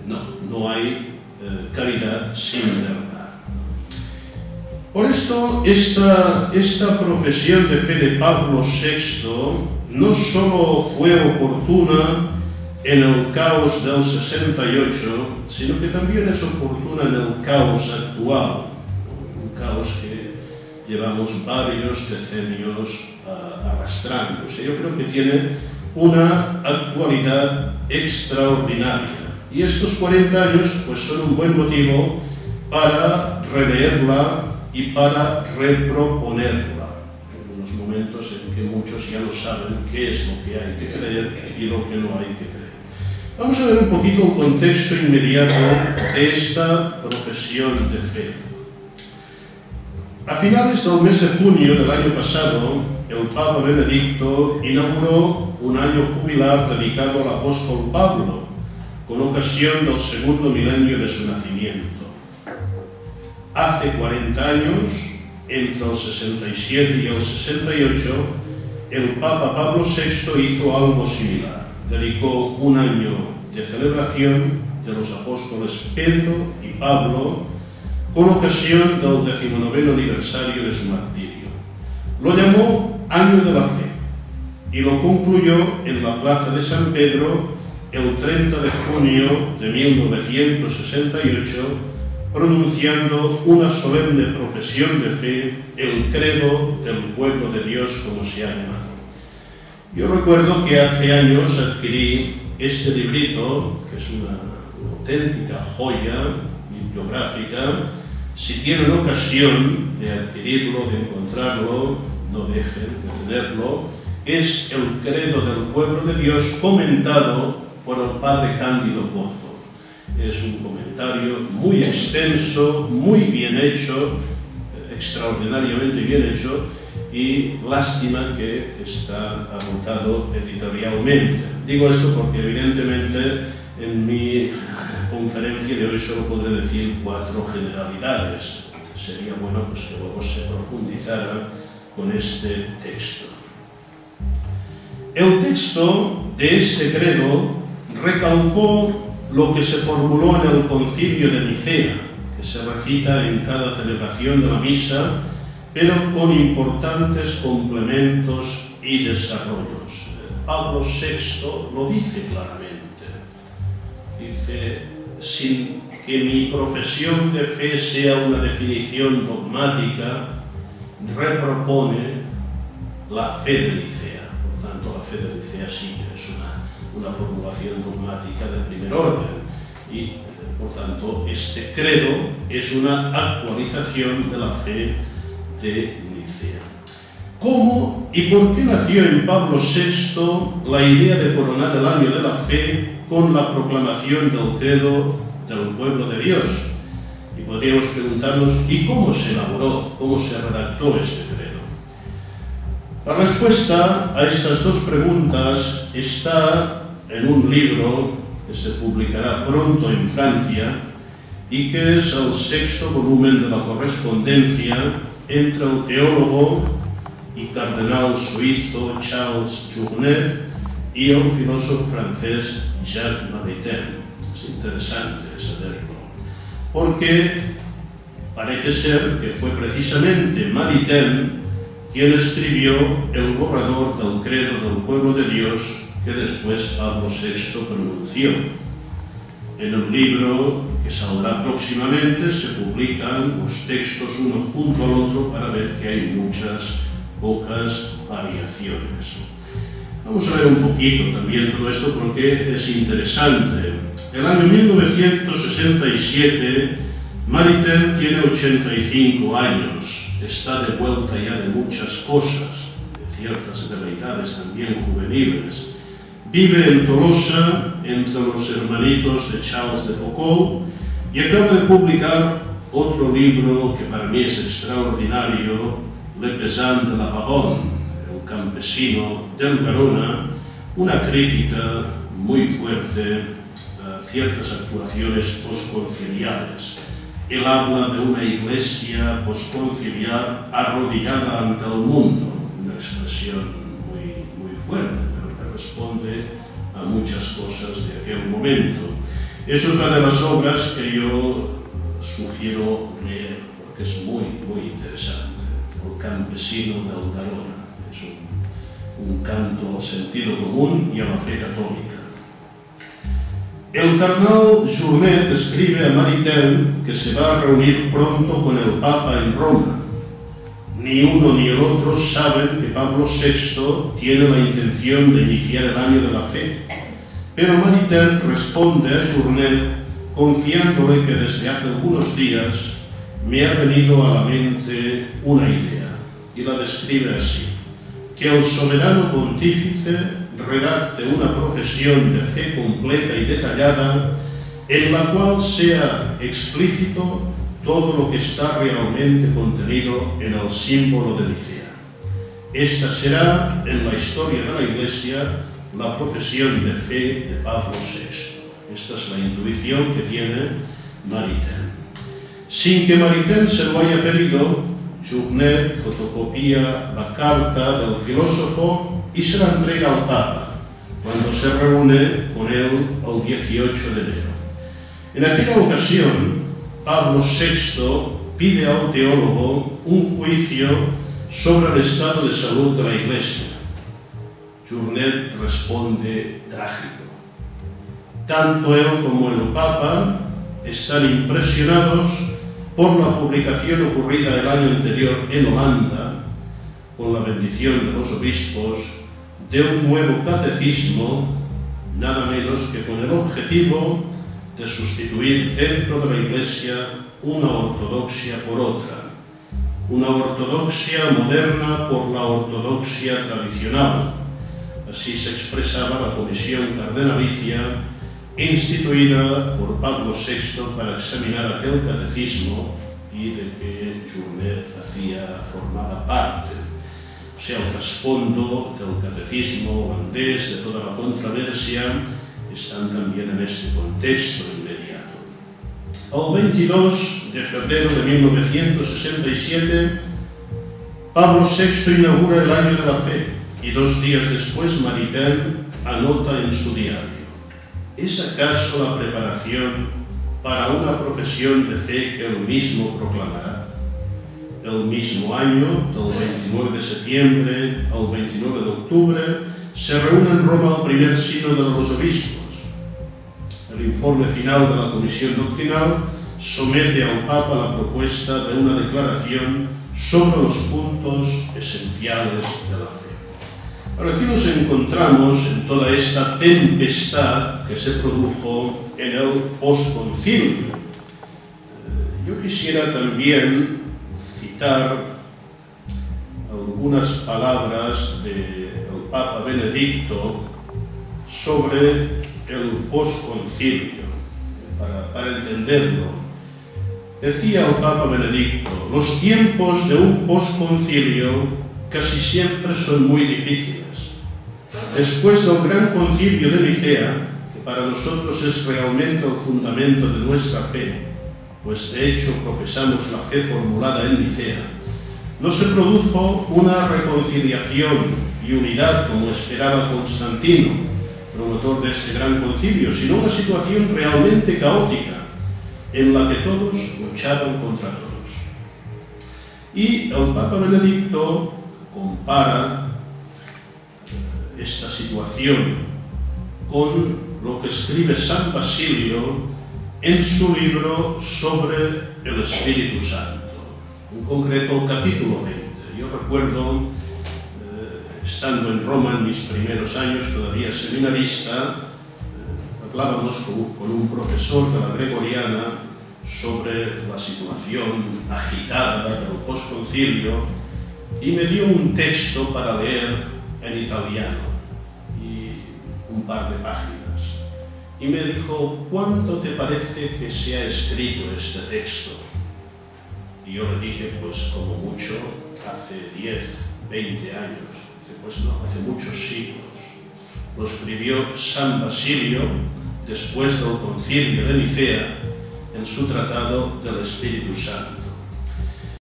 no hay caridad sin verdad. Por esto, esta profesión de fe de Pablo VI no solo fue oportuna en el caos del 68, sino que también es oportuna en el caos actual, un caos que llevamos varios decenios arrastrándose. Yo creo que tiene una actualidad extraordinaria. Y estos 40 años pues, son un buen motivo para releerla y para reproponerla. En unos momentos en que muchos ya no saben qué es lo que hay que creer y lo que no hay que creer. Vamos a ver un poquito el contexto inmediato de esta profesión de fe. A finales del mes de junio del año pasado, el Papa Benedicto inauguró un año jubilar dedicado al apóstol Pablo, con ocasión del segundo milenio de su nacimiento. Hace 40 años, entre el 67 y el 68, el Papa Pablo VI hizo algo similar. Dedicó un año de celebración de los apóstoles Pedro y Pablo con ocasión del 19º aniversario de su martirio. Lo llamó Año de la Fe y lo concluyó en la Plaza de San Pedro el 30 de junio de 1968, pronunciando una solemne profesión de fe, el credo del pueblo de Dios, como se ha llamado. Yo recuerdo que hace años adquirí este librito, que es una auténtica joya bibliográfica. Si tienen ocasión de adquirirlo, de encontrarlo, no dejen de tenerlo. Es el credo del pueblo de Dios comentado por el padre Cándido Pozo. Es un comentario muy extenso, muy bien hecho, extraordinariamente bien hecho, y lástima que está agotado editorialmente. Digo esto porque evidentemente en mi conferencia de hoy solo podré decir 4 generalidades. Sería bueno pues, que luego se profundizara con este texto. El texto de este credo recalcó lo que se formuló en el Concilio de Nicea, que se recita en cada celebración de la misa, pero con importantes complementos y desarrollos. Pablo VI lo dice claramente. Dice, sin que mi profesión de fe sea una definición dogmática, repropone la fe de Nicea. Por tanto, la fe de Nicea sí es una formulación dogmática de primer orden y, por tanto, este credo es una actualización de la fe de Nicea. ¿Cómo y por qué nació en Pablo VI la idea de coronar el año de la fe con la proclamación del credo del pueblo de Dios? Y podríamos preguntarnos, ¿y cómo se elaboró, cómo se redactó este credo? La respuesta a estas dos preguntas está en un libro que se publicará pronto en Francia y que es el 6º volumen de la correspondencia entre el teólogo y cardenal suizo Charles Journet y el filósofo francés Jacques Maritain. Es interesante saberlo, porque parece ser que fue precisamente Maritain quien escribió el borrador del credo del pueblo de Dios que después Pablo VI pronunció. En el libro que saldrá próximamente se publican los textos uno junto al otro para ver que hay pocas variaciones. Vamos a ver un poquito también todo esto porque es interesante. En el año 1967, Maritain tiene 85 años, está de vuelta ya de muchas cosas, de ciertas veleidades también juveniles. Vive en Tolosa, entre los hermanitos de Charles de Foucault, y acaba de publicar otro libro que para mí es extraordinario, Le Paysan de la Baronne, el campesino del Garona, una crítica muy fuerte a ciertas actuaciones posconciliares. Él habla de una iglesia posconciliar arrodillada ante el mundo, una expresión muy fuerte, pero que responde a muchas cosas de aquel momento. Es otra de las obras que yo sugiero leer, porque es muy, muy interesante. El campesino del Garona. Es un canto al sentido común y a la fe católica. El cardenal Journet escribe a Maritain que se va a reunir pronto con el Papa en Roma. Ni uno ni el otro saben que Pablo VI tiene la intención de iniciar el año de la fe, pero Maritain responde a Journet confiándole que desde hace algunos días me ha venido a la mente una idea, y la describe así: que el soberano pontífice redacte una profesión de fe completa y detallada en la cual sea explícito todo lo que está realmente contenido en el símbolo de Nicea. Esta será, en la historia de la Iglesia, la profesión de fe de Pablo VI. Esta es la intuición que tiene Maritain. Sin que Maritain se lo haya pedido, Journet fotocopia la carta del filósofo y se la entrega al Papa cuando se reúne con él el 18 de enero. En aquella ocasión, Pablo VI pide al teólogo un juicio sobre el estado de salud de la Iglesia. Journet responde trágico. Tanto él como el Papa están impresionados por la publicación ocurrida el año anterior en Holanda, con la bendición de los obispos, de un nuevo catecismo, nada menos que con el objetivo de sustituir dentro de la Iglesia una ortodoxia por otra, una ortodoxia moderna por la ortodoxia tradicional. Así se expresaba la comisión cardenalicia instituida por Pablo VI para examinar aquel catecismo y de que Journet formaba parte. O sea, el trasfondo del catecismo holandés, de toda la controversia, están también en este contexto inmediato. El 22 de febrero de 1967, Pablo VI inaugura el año de la fe y 2 días después Maritain anota en su diario: ¿es acaso la preparación para una profesión de fe que él mismo proclamará? El mismo año, del 29 de septiembre al 29 de octubre, se reúne en Roma el primer sínodo de los obispos. El informe final de la comisión doctrinal somete al Papa la propuesta de una declaración sobre los puntos esenciales de la fe. Ahora, aquí nos encontramos en toda esta tempestad que se produjo en el posconcilio. Yo quisiera también citar algunas palabras del Papa Benedicto sobre el posconcilio, para entenderlo. Decía el Papa Benedicto: los tiempos de un posconcilio casi siempre son muy difíciles. Después del gran concilio de Nicea, que para nosotros es realmente el fundamento de nuestra fe, pues de hecho profesamos la fe formulada en Nicea, no se produjo una reconciliación y unidad como esperaba Constantino, promotor de este gran concilio, sino una situación realmente caótica, en la que todos luchaban contra todos. Y el Papa Benedicto compara esta situación con lo que escribe San Basilio en su libro sobre el Espíritu Santo, en concreto el capítulo 20. Yo recuerdo, estando en Roma en mis primeros años, todavía seminarista, hablábamos con un profesor de la Gregoriana sobre la situación agitada del posconcilio y me dio un texto para leer en italiano, y un par de páginas. Y me dijo: ¿cuánto te parece que se ha escrito este texto? Y yo le dije: pues como mucho hace 10, 20 años. Dice: pues no, hace muchos siglos. Lo escribió San Basilio después del concilio de Nicea en su tratado del Espíritu Santo.